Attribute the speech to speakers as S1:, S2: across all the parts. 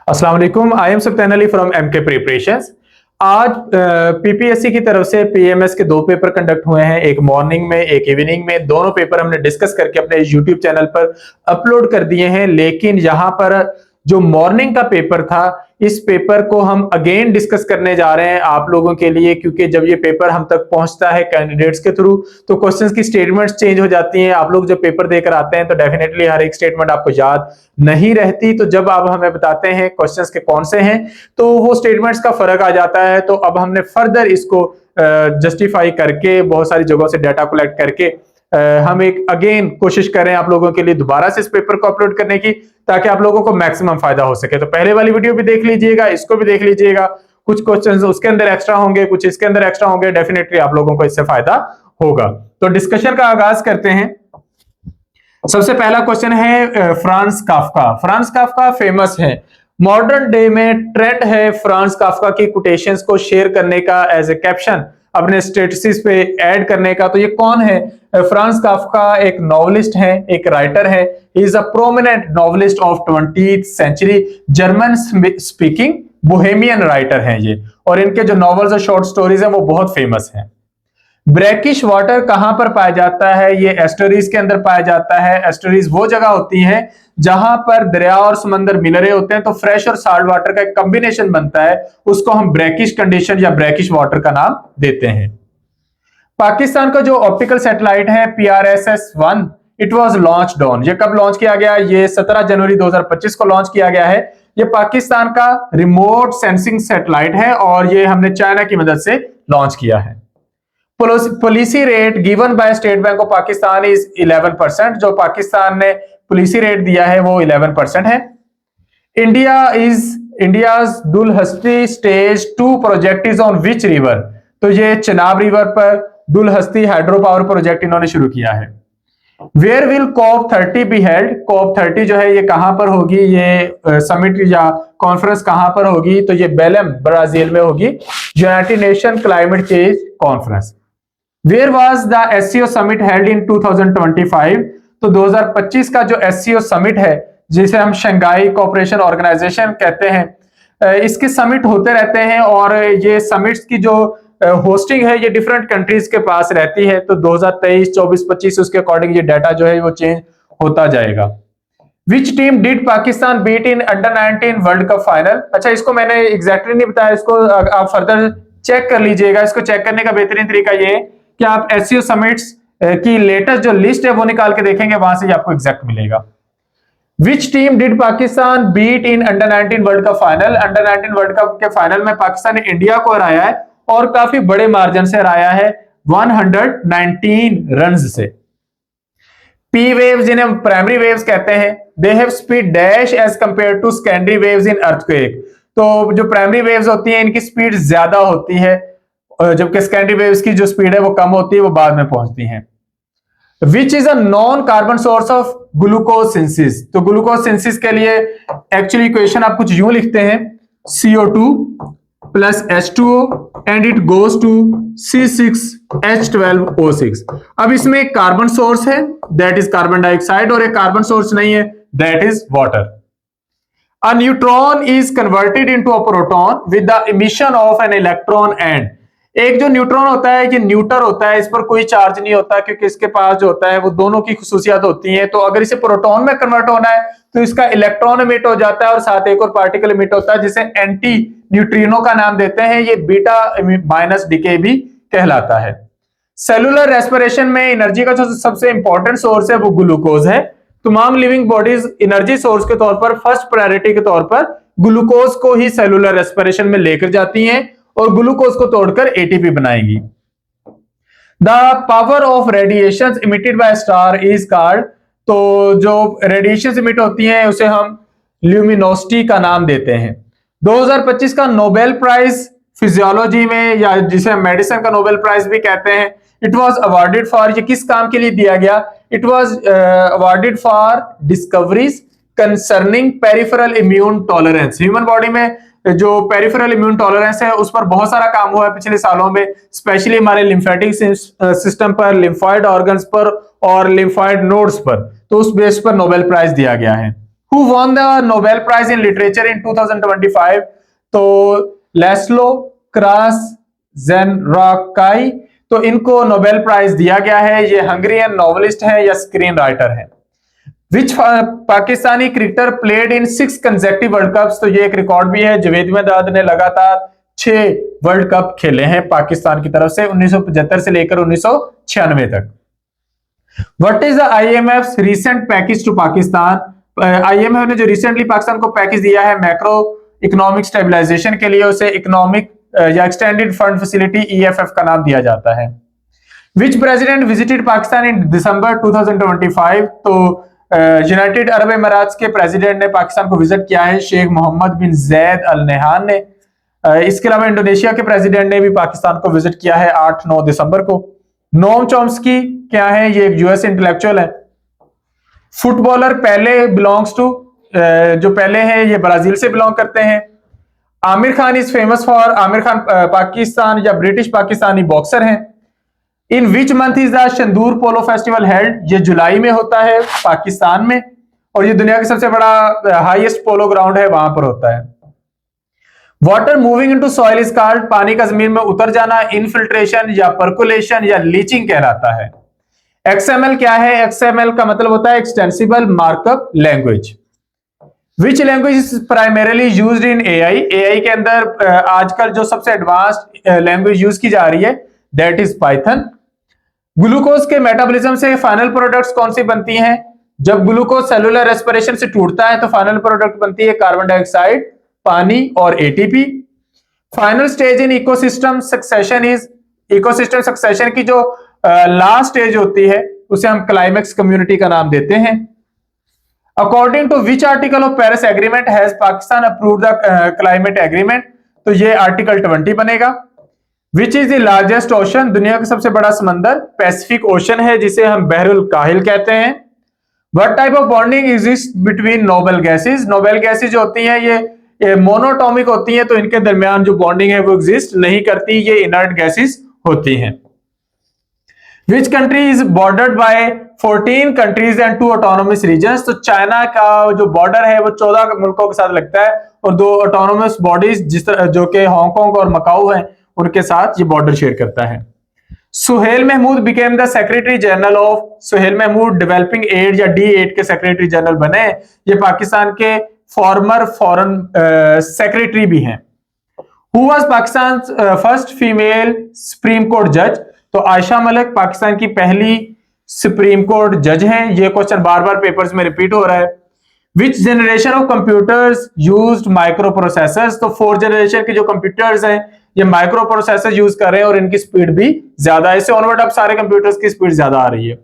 S1: अस्सलाम वालेकुम। I am Saftan Ali from MK preparations. आज पीपीएससी की तरफ से पीएमएस के दो पेपर कंडक्ट हुए हैं, एक मॉर्निंग में एक इवनिंग में। दोनों पेपर हमने डिस्कस करके अपने यूट्यूब चैनल पर अपलोड कर दिए हैं। लेकिन यहाँ पर जो मॉर्निंग का पेपर था, इस पेपर को हम अगेन डिस्कस करने जा रहे हैं आप लोगों के लिए, क्योंकि जब ये पेपर हम तक पहुंचता है कैंडिडेट्स के थ्रू तो क्वेश्चंस की स्टेटमेंट्स चेंज हो जाती हैं। आप लोग जब पेपर देकर आते हैं तो डेफिनेटली हर एक स्टेटमेंट आपको याद नहीं रहती, तो जब आप हमें बताते हैं क्वेश्चंस के कौन से हैं तो वो स्टेटमेंट्स का फर्क आ जाता है। तो अब हमने फर्दर इसको जस्टिफाई करके बहुत सारी जगहों से डाटा कलेक्ट करके हम एक अगेन कोशिश करें आप लोगों के लिए दोबारा से इस पेपर को अपलोड करने की, ताकि आप लोगों को मैक्सिमम फायदा हो सके। तो पहले वाली वीडियो भी देख लीजिएगा, इसको भी देख लीजिएगा। कुछ क्वेश्चंस उसके अंदर एक्स्ट्रा होंगे, कुछ इसके अंदर एक्स्ट्रा होंगे, डेफिनेटली आप लोगों को इससे फायदा होगा। तो डिस्कशन का आगाज करते हैं। सबसे पहला क्वेश्चन है France Kafka. France Kafka famous है, मॉडर्न डे में ट्रेंड है फ्रांस काफ्का की कोटेशंस को शेयर करने का, एज ए कैप्शन अपने स्टेटस पे ऐड करने का। तो ये कौन है? फ्रांस काफ्का एक नॉवलिस्ट है, एक राइटर है। He is a prominent novelist of 20th century, German speaking Bohemian writer हैं ये, और इनके जो नॉवेल्स और शॉर्ट स्टोरीज हैं वो बहुत फेमस हैं। ब्रैकिश वाटर कहां पर पाया जाता है? ये एस्टरीज के अंदर पाया जाता है। एस्टरीज वो जगह होती है जहां पर दरिया और समंदर मिल रहे होते हैं, तो फ्रेश और साल्ट वाटर का एक कॉम्बिनेशन बनता है, उसको हम ब्रैकिश कंडीशन या ब्रैकिश वाटर का नाम देते हैं। पाकिस्तान का जो ऑप्टिकल सैटेलाइट है PRSS-1, it was launched on, ये कब लॉन्च किया गया? ये 17 जनवरी 2025 को लॉन्च किया गया है। ये पाकिस्तान का रिमोट सेंसिंग सैटेलाइट है और ये हमने चाइना की मदद से लॉन्च किया है। Policy rate given by state bank of Pakistan is 11%। जो पाकिस्तान ने पॉलिसी रेट दिया है वो 11% है। India's Dulhasti stage 2 project is on which river? तो ये चिनाब रिवर पर दुलहस्ती हाइड्रो पावर प्रोजेक्ट इन्होंने शुरू किया है। Where will COP30 be held? COP30 जो है ये कहां पर होगी? ये समिट या कॉन्फ्रेंस कहां पर होगी? तो ये बेलेम ब्राजील में होगी, United Nation climate change conference. Where was the SCO summit held in 2025? तो 2025 का जो SCO समिट है, जिसे हम शंघाई कोऑपरेशन ऑर्गेनाइजेशन कहते हैं, इसके समिट होते रहते हैं और ये समिट्स की जो होस्टिंग है ये डिफरेंट कंट्रीज के पास रहती है। तो 2023, 24, 25 उसके अकॉर्डिंग ये डाटा जो है वो चेंज होता जाएगा। Which team did Pakistan beat in under nineteen world cup final? अच्छा, इसको मैंने एग्जैक्टली नहीं बताया, इसको आप फर्दर चेक कर लीजिएगा। इसको चेक करने का बेहतरीन तरीका ये है कि आप SCO समिट्स की लेटेस्ट जो लिस्ट है वो निकाल के देखेंगे, वहां से आपको एग्जैक्ट मिलेगा। Which team did Pakistan beat in under nineteen world cup final? Under nineteen world cup के फाइनल में पाकिस्तान ने इंडिया को हराया है और काफी बड़े मार्जिन से हराया है, 119 रन से। पी वेव्स, जिन्हें प्राइमरी वेव्स कहते हैं, they have speed dash as compare to secondary waves in earthquake. तो जो प्राइमरी वेव्स होती हैं इनकी स्पीड ज्यादा होती है, जबकि सेकेंडरी वेव्स की जो स्पीड है वो कम होती है, वो बाद में पहुंचती हैं। Which is a non carbon source of glucose synthesis? तो ग्लूकोज सिंथेसिस के लिए एक्चुअली इक्वेशन आप कुछ यूं लिखते हैं, CO2 plus H2O and it goes to C6H12O6। अब इसमें एक कार्बन सोर्स है, दैट इज कार्बन डाइऑक्साइड, और एक कार्बन सोर्स नहीं है, that is water. A neutron is converted into a proton with the emission of an electron and एक जो न्यूट्रॉन होता है ये न्यूटर होता है, इस पर कोई चार्ज नहीं होता क्योंकि इसके पास जो होता है वो दोनों की खुसूसियात होती हैं। तो अगर इसे प्रोटॉन में कन्वर्ट होना है तो इसका इलेक्ट्रॉन इमिट हो जाता है और साथ एक और पार्टिकल इमिट होता है जिसे एंटी न्यूट्रिनो का नाम देते हैं। ये बीटा माइनस डिके भी कहलाता है। सेलुलर रेस्पिरेशन में एनर्जी का जो सबसे इंपॉर्टेंट सोर्स है वो ग्लूकोज है। तमाम लिविंग बॉडीज एनर्जी सोर्स के तौर पर फर्स्ट प्रायोरिटी के तौर पर ग्लूकोज को ही सेलुलर रेस्पिरेशन में लेकर जाती हैं और ग्लूकोज को तोड़कर ATP बनाएंगी। The power of radiation emitted by star is called, तो जो रेडिएशन इमिट होती हैं उसे हम ल्यूमिनोसिटी का नाम देते हैं। 2025 का नोबेल प्राइज फिजियोलॉजी में, या जिसे हम मेडिसिन का नोबेल प्राइज भी कहते हैं, इट वाज अवार्डेड फॉर, ये किस काम के लिए दिया गया? It was awarded for discoveries concerning peripheral immune tolerance. Human body में जो पेरिफेरल इम्यून टॉलरेंस है उस पर बहुत सारा काम हुआ है पिछले सालों में, स्पेशली हमारे लिम्फेटिक सिस्टम पर, लिम्फॉइड ऑर्गन्स पर और लिम्फॉइड नोड्स पर। तो उस बेस पर नोबेल प्राइज दिया गया है। Who won the Nobel prize in literature in 2025? तो लेस्लो क्रासजेनराकाई, तो इनको नोबेल प्राइज दिया गया है। ये हंगरियन नॉवलिस्ट है या स्क्रीन राइटर है। Which Pakistani cricketer played in 6 consecutive world cups? तो ये एक रिकॉर्ड भी है। जवेद मियांदाद ने लगातार 6 वर्ल्ड कप खेले हैं पाकिस्तान की तरफ से 1975 से लेकर 1996 तक। What is the IMF recent package to Pakistan? IMF ने जो रिसेंटली पाकिस्तान को पैकेज दिया है मैक्रो इकोनॉमिक स्टेबलाइजेशन के लिए, उसे इकोनॉमिक या एक्सटेंडेड फंड फैसिलिटी ईएफएफ का नाम दिया जाता है। विच प्रेसिडेंट विजिटेड पाकिस्तान इन दिसंबर 2025? तो यूनाइटेड अरब अमीरात के प्रेसिडेंट ने पाकिस्तान को विजिट किया है, शेख मोहम्मद बिन जैद अल नहान ने। इसके अलावा इंडोनेशिया के प्रेसिडेंट ने भी पाकिस्तान को विजिट किया है 8-9 दिसंबर को। नोम चॉम्स्की क्या है? ये एक यूएस इंटेलेक्चुअल है। फुटबॉलर पेले बिलोंग्स टू, जो पेले हैं ये ब्राजील से बिलोंग करते हैं। Aamir Khan is famous for, Aamir Khan Pakistan या ब्रिटिश पाकिस्तानी बॉक्सर हैं। In which month is the Shandur polo festival held? ये जुलाई में होता है पाकिस्तान में, और ये दुनिया का सबसे बड़ा हाईएस्ट पोलो ग्राउंड है, वहां पर होता है। Water moving into soil is called? पानी का जमीन में उतर जाना इनफिल्ट्रेशन या परकुलेशन या लीचिंग कहलाता है। एक्सएमएल क्या है? एक्सएमएल का मतलब होता है extensible markup language. Which language is primarily used in AI? AI के अंदर आजकल जो सबसे एडवांस्ड लैंग्वेज यूज की जा रही है दैट इज पाइथन। ग्लूकोज के मेटाबॉलिज्म से फाइनल प्रोडक्ट्स कौन सी बनती हैं? जब ग्लूकोज सेलुलर रेस्पिरेशन से टूटता है तो फाइनल प्रोडक्ट बनती है कार्बन डाइऑक्साइड, पानी और ATP. Final stage in ecosystem succession is? Ecosystem succession की जो लास्ट स्टेज होती है उसे हम क्लाइमेक्स कम्युनिटी का नाम देते हैं। According to which article of Paris agreement has Pakistan approved the climate agreement? तो ये आर्टिकल 20 बनेगा। Which is the largest ocean? दुनिया का सबसे बड़ा समंदर पैसिफिक ओशन है, जिसे हम बहरुल काहिल कहते हैं। What type of bonding exist between Nobel gases? Nobel gases जो होती हैं ये मोनोटॉमिक होती हैं, तो इनके दरमियान जो बॉन्डिंग है वो एग्जिस्ट नहीं करती, ये इनर्ट गैसेज होती हैं। Which country is bordered by 14 countries and 2 autonomous regions? तो चाइना का जो बॉर्डर है वो 14 मुल्कों के साथ लगता है और 2 ऑटोनोमस बॉडीज जिस तरह जो कि हांगकांग और मकाऊ हैं उनके साथ ये बॉर्डर शेयर करता है। Suhail Mahmood became the secretary general of? Suhail Mahmood developing eight या D8 के सेक्रेटरी जनरल बने। ये पाकिस्तान के फॉर्मर फॉरेन सेक्रेटरी भी हैं। Who was Pakistan first female supreme court जज? तो आयशा मलिक पाकिस्तान की पहली सुप्रीम कोर्ट जज हैं। ये क्वेश्चन बार बार पेपर्स में रिपीट हो रहा है। विच generation of computers used micro processors? तो 4th जनरेशन के जो कंप्यूटर्स हैं ये माइक्रो प्रोसेसर यूज कर रहे हैं और इनकी स्पीड भी ज्यादा है। इससे ऑनवर्ड अब सारे कंप्यूटर्स की स्पीड ज्यादा आ रही है।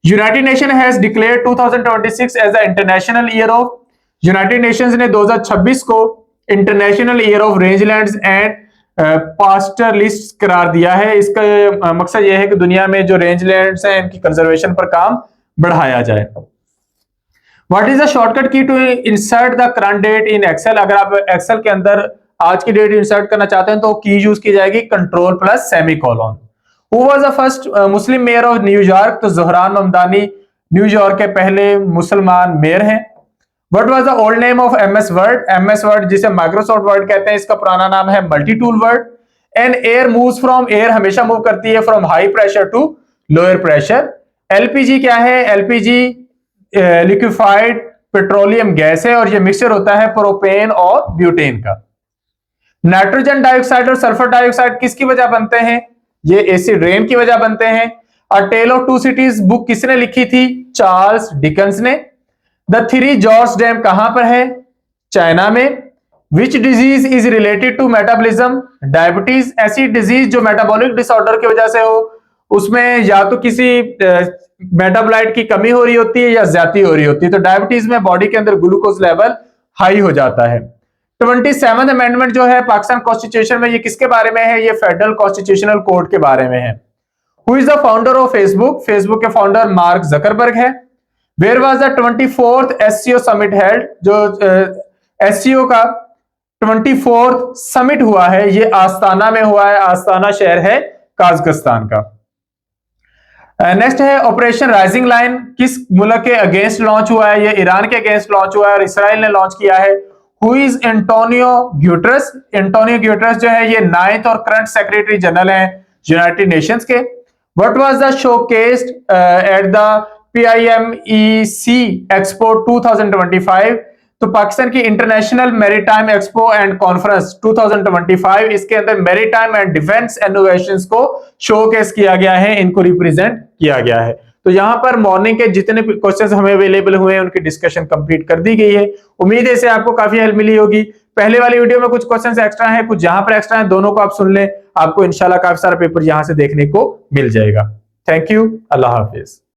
S1: United Nation has declared 2026 as the international year of? United Nations ने 2026 को international year of rangelands and pastoralist करार दिया है। इसका मकसद यह है कि दुनिया में जो रेंजलैंड्स हैं इनकी कंजर्वेशन पर काम बढ़ाया जाए। What is the shortcut key to insert the current date in Excel? अगर आप एक्सेल के अंदर आज की डेट इंसर्ट करना चाहते हैं तो की यूज की जाएगी control plus semicolon. Who was the first Muslim mayor of New York? तो ज़ोहरान ममदानी न्यूयॉर्क के पहले मुसलमान मेयर हैं। What was the old name of MS Word? MS Word जिसे Microsoft Word कहते हैं, इसका पुराना नाम है multi tool word. An air moves from, air हमेशा मूव करती है from high pressure to lower pressure. LPG क्या है? एलपीजी लिक्विफाइड पेट्रोलियम गैस है और ये मिक्सचर होता है प्रोपेन और ब्यूटेन का। नाइट्रोजन डाइऑक्साइड और सल्फर डाइऑक्साइड किसकी वजह बनते हैं? ये एसिड रेन की वजह बनते हैं। A tale of two cities book किसने लिखी थी? चार्ल्स डिकन्स ने। द थ्री जॉर्ज डैम कहां पर है? चाइना में। Which disease is related to metabolism? Diabetes. ऐसी डिजीज जो मेटाबॉलिक डिसऑर्डर की वजह से हो, उसमें या तो किसी मेटाबोलाइट की कमी हो रही होती है या ज्यादा हो रही होती है। तो डायबिटीज में बॉडी के अंदर ग्लूकोज लेवल हाई हो जाता है। 27th अमेंडमेंट जो है पाकिस्तान कॉन्स्टिट्यूशन में, ये किसके बारे में है? ये फेडरल कॉन्स्टिट्यूशनल कोड के बारे में है। Who is the founder of Facebook? Facebook के फाउंडर मार्क जकरबर्ग है। Where was the 24th SCO summit held? जो एससीओ का 24th समिट हुआ है ये आस्ताना में हुआ है। आस्ताना शहर है काजाकिस्तान का। नेक्स्ट है ऑपरेशन राइजिंग लाइन, किस मुल्क के अगेंस्ट लॉन्च हुआ है? ये ईरान के अगेंस्ट लॉन्च हुआ है और इसराइल ने लॉन्च किया है। Who is Antonio Guterres? Antonio Guterres जो है ये 9th और करंट सेक्रेटरी जनरल हैं यूनाइटेड नेशंस के। What was the showcased at the PIMEC expo 2025? तो पाकिस्तान की international maritime expo and conference 2025, इसके अंदर मैरीटाइम एंड डिफेंस इनोवेशंस को शोकेस किया गया है, इनको रिप्रेजेंट किया गया है। तो यहां पर मॉर्निंग के जितने क्वेश्चंस हमें अवेलेबल हुए हैं उनकी डिस्कशन कंप्लीट कर दी गई है। उम्मीद है इससे आपको काफी हेल्प मिली होगी। पहले वाली वीडियो में कुछ क्वेश्चंस एक्स्ट्रा हैं, कुछ यहां पर एक्स्ट्रा हैं, दोनों को आप सुन लें, आपको इंशाल्लाह काफी सारा पेपर यहां से देखने को मिल जाएगा। Thank you, Allah Hafiz.